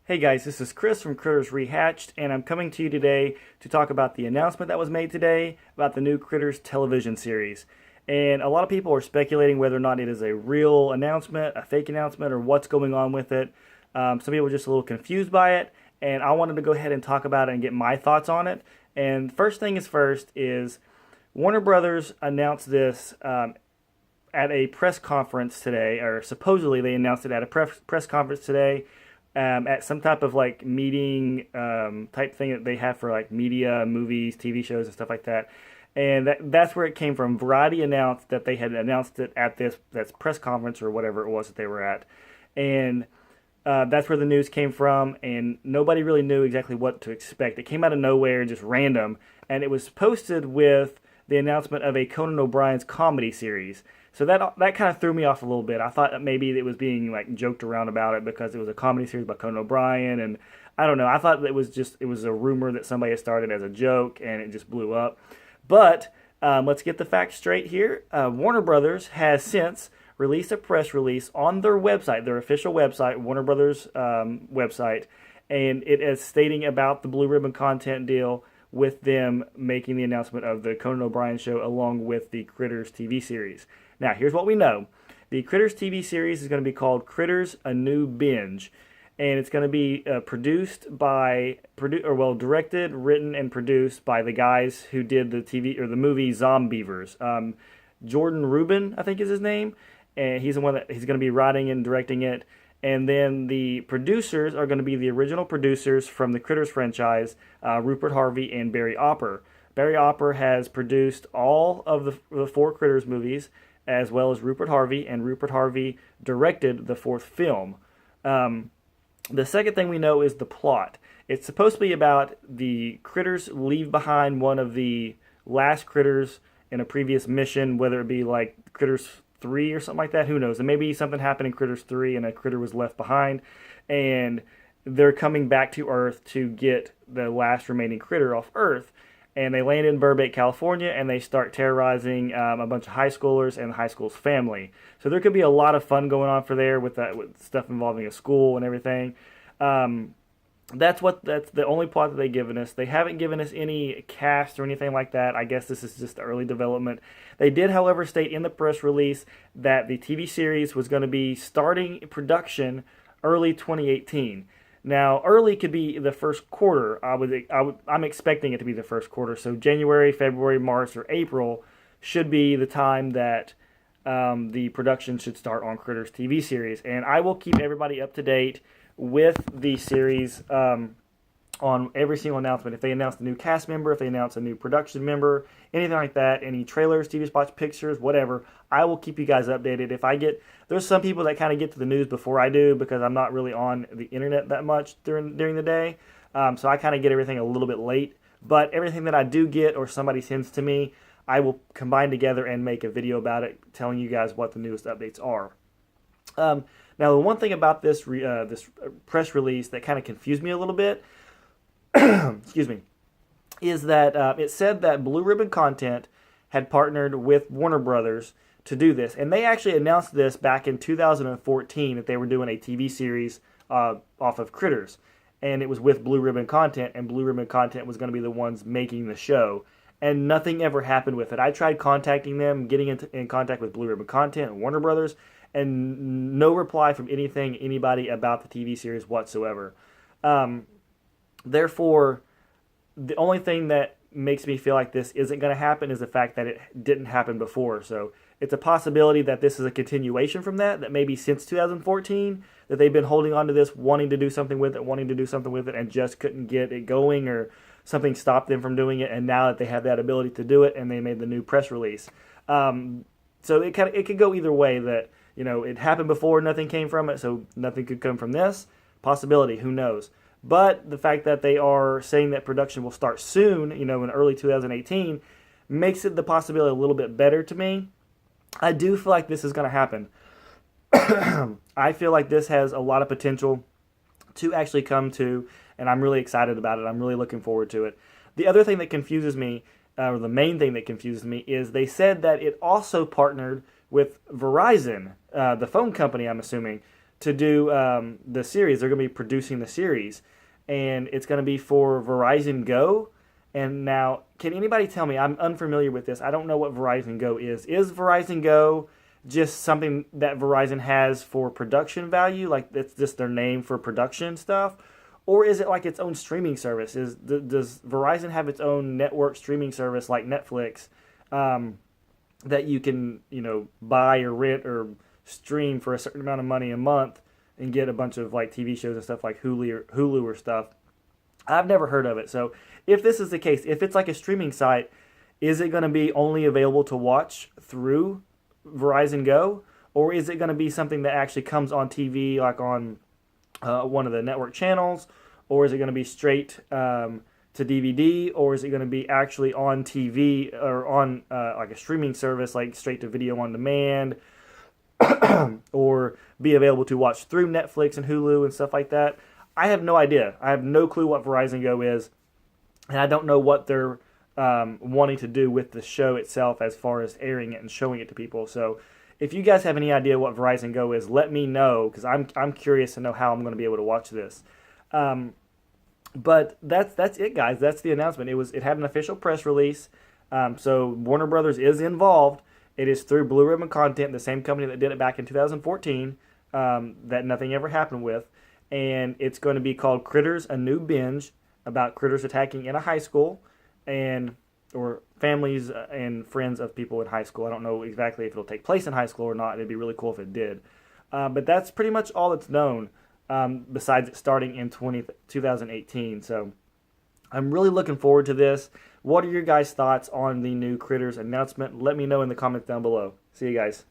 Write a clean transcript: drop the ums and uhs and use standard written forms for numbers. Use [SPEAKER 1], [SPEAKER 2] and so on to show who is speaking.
[SPEAKER 1] Hey guys, this is Chris from Critters Rehatched, and I'm coming to you today to talk about the announcement that was made today about the new Critters television series. And a lot of people are speculating whether or not it is a real announcement, a fake announcement, or what's going on with it. Some people are just a little confused by it, and I wanted to go ahead and talk about it and get my thoughts on it. And first thing is first is Warner Brothers announced this at a press conference today, or supposedly they announced it at a press conference today at some type of like meeting type thing that they have for like media, movies, TV shows, and stuff like that. And that's where it came from. Variety announced that they had announced it at this press conference or whatever it was that they were at, and that's where the news came from. And nobody really knew exactly what to expect. It came out of nowhere, just random, and it was posted with the announcement of a Conan O'Brien's comedy series. So that kind of threw me off a little bit. I thought that maybe it was being like joked around about it because it was a comedy series by Conan O'Brien, and I don't know. I thought it was a rumor that somebody had started as a joke and it just blew up. But let's get the facts straight here. Warner Brothers has since released a press release on their website, their official website, Warner Brothers website, and it is stating about the Blue Ribbon content deal with them making the announcement of the Conan O'Brien show along with the Critters TV series. Now, here's what we know. The Critters TV series is going to be called Critters: A New Binge, and it's going to be directed, written, and produced by the guys who did the TV or the movie Zombievers. Jordan Rubin, I think is his name, and he's the one that he's going to be writing and directing it. And then the producers are going to be the original producers from the Critters franchise, Rupert Harvey and Barry Opper. Barry Opper has produced all of the four Critters movies, as well as Rupert Harvey, and Rupert Harvey directed the fourth film. The second thing we know is the plot. It's supposed to be about the Critters leave behind one of the last Critters in a previous mission, whether it be like Critters 3 or something like that. Who knows? And maybe something happened in Critters 3 and a Critter was left behind, and they're coming back to Earth to get the last remaining Critter off Earth. And they land in Burbank, California, and they start terrorizing a bunch of high schoolers and the high school's family. So there could be a lot of fun going on for there with that, with stuff involving a school and everything. That's the only plot that they've given us. They haven't given us any cast or anything like that. I guess this is just early development. They did, however, state in the press release that the TV series was going to be starting production early 2018. Now, early could be the first quarter. I'm expecting it to be the first quarter. So January, February, March, or April should be the time that the production should start on Critters TV series. And I will keep everybody up to date with the series on every single announcement. If they announce a new cast member, if they announce a new production member, anything like that, any trailers, TV spots, pictures, whatever, I will keep you guys updated. There's some people that kind of get to the news before I do because I'm not really on the internet that much during the day. So I kind of get everything a little bit late. But everything that I do get or somebody sends to me, I will combine together and make a video about it, telling you guys what the newest updates are. Now, the one thing about this press release that kind of confused me a little bit, excuse me, is that it said that Blue Ribbon Content had partnered with Warner Brothers to do this. And they actually announced this back in 2014 that they were doing a TV series off of Critters. And it was with Blue Ribbon Content, and Blue Ribbon Content was going to be the ones making the show. And nothing ever happened with it. I tried contacting them, getting in contact with Blue Ribbon Content and Warner Brothers, and no reply from anybody about the TV series whatsoever. Therefore, the only thing that makes me feel like this isn't going to happen is the fact that it didn't happen before. So it's a possibility that this is a continuation from that maybe since 2014, that they've been holding on to this, wanting to do something with it, and just couldn't get it going, or something stopped them from doing it, and now that they have that ability to do it, and they made the new press release. So it could go either way, that it happened before, nothing came from it, so nothing could come from this. Possibility, who knows? But the fact that they are saying that production will start soon, in early 2018, makes it the possibility a little bit better to me. I do feel like this is going to happen. I feel like this has a lot of potential to actually come to, and I'm really excited about it. I'm really looking forward to it. The other thing that confuses me, or the main thing that confuses me, is they said that it also partnered with Verizon, the phone company, I'm assuming, to do the series. They're going to be producing the series, and it's going to be for Verizon Go. And now, can anybody tell me? I'm unfamiliar with this. I don't know what Verizon Go is. Is Verizon Go just something that Verizon has for production value? Like it's just their name for production stuff? Or is it like its own streaming service? Does Verizon have its own network streaming service like Netflix that you can, buy or rent or stream for a certain amount of money a month and get a bunch of like TV shows and stuff like Hulu or stuff? I've never heard of it. So if this is the case, if it's like a streaming site, is it going to be only available to watch through Verizon Go? Or is it going to be something that actually comes on TV, like on one of the network channels? Or is it going to be straight to DVD? Or is it going to be actually on TV or on like a streaming service, like straight to video on demand? Or be available to watch through Netflix and Hulu and stuff like that? I have no idea. I have no clue what Verizon Go is, and I don't know what they're wanting to do with the show itself as far as airing it and showing it to people. So if you guys have any idea what Verizon Go is, let me know, because I'm curious to know how I'm going to be able to watch this. But that's it, guys. That's the announcement. It had an official press release. So Warner Brothers is involved. It is through Blue Ribbon Content, the same company that did it back in 2014, that nothing ever happened with. And it's going to be called Critters: A New Binge, about critters attacking in a high school, or families and friends of people in high school. I don't know exactly if it'll take place in high school or not. It'd be really cool if it did. But that's pretty much all that's known, besides it starting in 2018. So I'm really looking forward to this. What are your guys' thoughts on the new Critters announcement? Let me know in the comments down below. See you guys.